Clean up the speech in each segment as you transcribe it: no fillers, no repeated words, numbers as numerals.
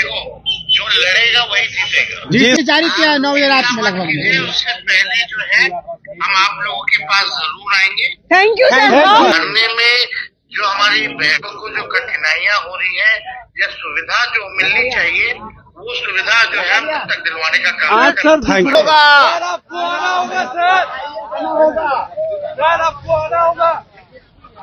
देखो, जो लड़ेगा वही जीतेगा। जी जारी किया 9 बजे रात में लगभग। उससे पहले जो है हम आप लोगों के पास जरूर आएंगे। Thank you sir. करने में जो हमारी बहनों को जो कठिनाइयां हो रही है या सुविधा जो मिलनी चाहिए वो सुविधा जो है हम तब तक दिलवाने का काम करेंगे।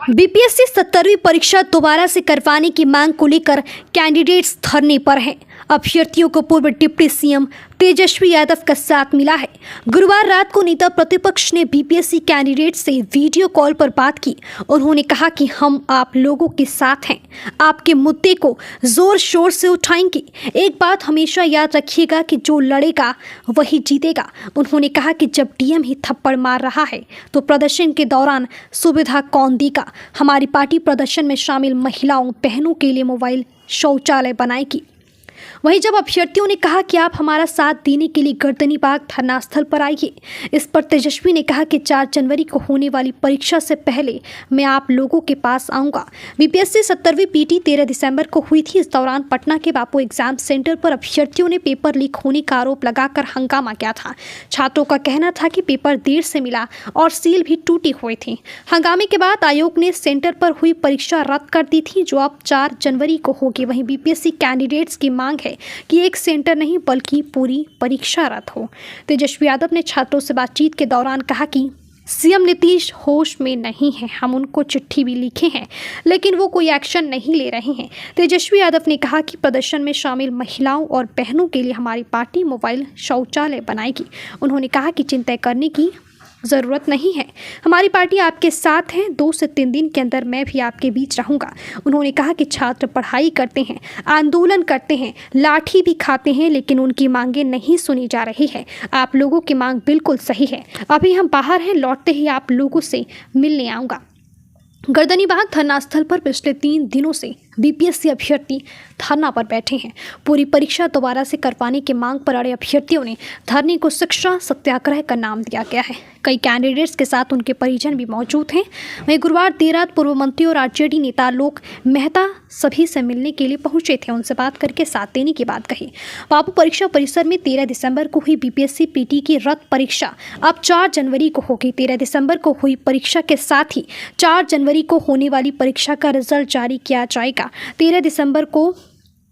बीपीएससी 17वीं परीक्षा दोबारा से करवाने की मांग को लेकर कैंडिडेट्स धरने पर हैं। अभ्यर्थियों को पूर्व डिप्टी सीएम तेजस्वी यादव का साथ मिला है। गुरुवार रात को नेता प्रतिपक्ष ने बीपीएससी कैंडिडेट से वीडियो कॉल पर बात की। उन्होंने कहा कि हम आप लोगों के साथ हैं, आपके मुद्दे को जोर शोर से उठाएंगे। एक बात हमेशा याद रखिएगा कि जो लड़ेगा वही जीतेगा। उन्होंने कहा कि जब डीएम ही थप्पड़ मार रहा है तो प्रदर्शन के दौरान सुविधा कौन देगा। हमारी पार्टी प्रदर्शन में शामिल महिलाओं बहनों के लिए मोबाइल शौचालय बनाएगी। वहीं जब अभ्यर्थियों ने कहा कि आप हमारा साथ देने के लिए गर्दनीबाग धरना स्थल पर आइए, इस पर तेजस्वी ने कहा कि 4 जनवरी को होने वाली परीक्षा से पहले मैं आप लोगों के पास आऊंगा। बीपीएससी 17वीं पीटी 13 दिसंबर को हुई थी। इस दौरान पटना के बापू एग्जाम सेंटर पर अभ्यर्थियों ने पेपर लीक होने का आरोप लगाकर हंगामा किया था। छात्रों का कहना था कि पेपर देर से मिला और सील भी टूटी हुई थी। हंगामे के बाद आयोग ने सेंटर पर हुई परीक्षा रद्द कर दी थी, जो अब 4 जनवरी को होगी। वहीं बीपीएससी कैंडिडेट्स की मांग है कि एक सेंटर नहीं बल्कि पूरी परीक्षा रद्द हो। तेजस्वी यादव ने छात्रों से बातचीत के दौरान कहा कि सीएम नीतीश होश में नहीं है, हम उनको चिट्ठी भी लिखे हैं लेकिन वो कोई एक्शन नहीं ले रहे हैं। तेजस्वी यादव ने कहा कि प्रदर्शन में शामिल महिलाओं और बहनों के लिए हमारी पार्टी मोबाइल शौचालय बनाएगी। उन्होंने कहा कि चिंता करने की ज़रूरत नहीं है, हमारी पार्टी आपके साथ है। 2 से 3 दिन के अंदर मैं भी आपके बीच रहूंगा। उन्होंने कहा कि छात्र पढ़ाई करते हैं, आंदोलन करते हैं, लाठी भी खाते हैं, लेकिन उनकी मांगें नहीं सुनी जा रही है। आप लोगों की मांग बिल्कुल सही है। अभी हम बाहर हैं, लौटते ही आप लोगों से मिलने आऊँगा। गर्दनीबाग धरना स्थल पर पिछले 3 दिनों से बीपीएससी अभ्यर्थी धरना पर बैठे हैं। पूरी परीक्षा दोबारा से करवाने की मांग पर अड़े अभ्यर्थियों ने धरने को शिक्षा सत्याग्रह का नाम दिया गया है। कई कैंडिडेट्स के साथ उनके परिजन भी मौजूद हैं। वहीं गुरुवार देर रात पूर्व मंत्री और आरजेडी नेता आलोक मेहता सभी से मिलने के लिए पहुंचे थे। उनसे बात करके साथ देने की बात कही। बापू परीक्षा परिसर में 13 दिसंबर को हुई बीपीएससी पीटी की रद्द परीक्षा अब 4 जनवरी को होगी। 13 दिसंबर को हुई परीक्षा के साथ ही 4 जनवरी को होने वाली परीक्षा का रिजल्ट जारी किया जाएगा। 13 दिसंबर को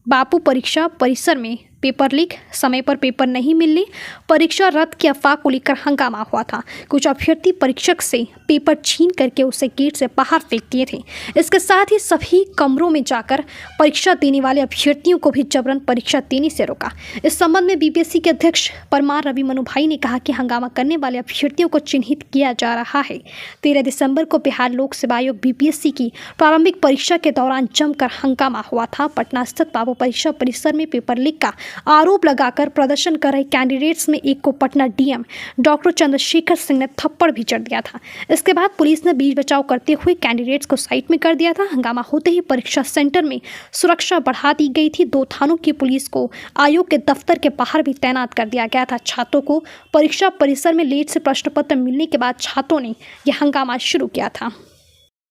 बापू परीक्षा परिसर में पेपर लीक, समय पर पेपर नहीं मिलने, परीक्षा रद्द की अफवाह को लेकर हंगामा हुआ था। कुछ अभ्यर्थी परीक्षक से पेपर छीन करके उसे गेट से बाहर फेंक दिए थे। इसके साथ ही सभी कमरों में जाकर परीक्षा देने वाले अभ्यर्थियों को भी जबरन परीक्षा देने से रोका। इस संबंध में बीपीएससी के अध्यक्ष परमार रवि मनु भाई ने कहा कि हंगामा करने वाले अभ्यर्थियों को चिन्हित किया जा रहा है। 13 दिसंबर को बिहार लोक सेवा आयोग बीपीएससी की प्रारंभिक परीक्षा के दौरान जमकर हंगामा हुआ था। पटना स्थित बापू परीक्षा परिसर में पेपर लीक का आरोप लगाकर प्रदर्शन कर रहे कैंडिडेट्स में एक को पटना डीएम डॉक्टर चंद्रशेखर सिंह ने थप्पड़ भी जड़ दिया था। इसके बाद पुलिस ने बीच बचाव करते हुए कैंडिडेट्स को साइड में कर दिया था। हंगामा होते ही परीक्षा सेंटर में सुरक्षा बढ़ा दी गई थी। 2 थानों की पुलिस को आयोग के दफ्तर के बाहर भी तैनात कर दिया गया था। छात्रों को परीक्षा परिसर में लेट से प्रश्न पत्र मिलने के बाद छात्रों ने यह हंगामा शुरू किया था।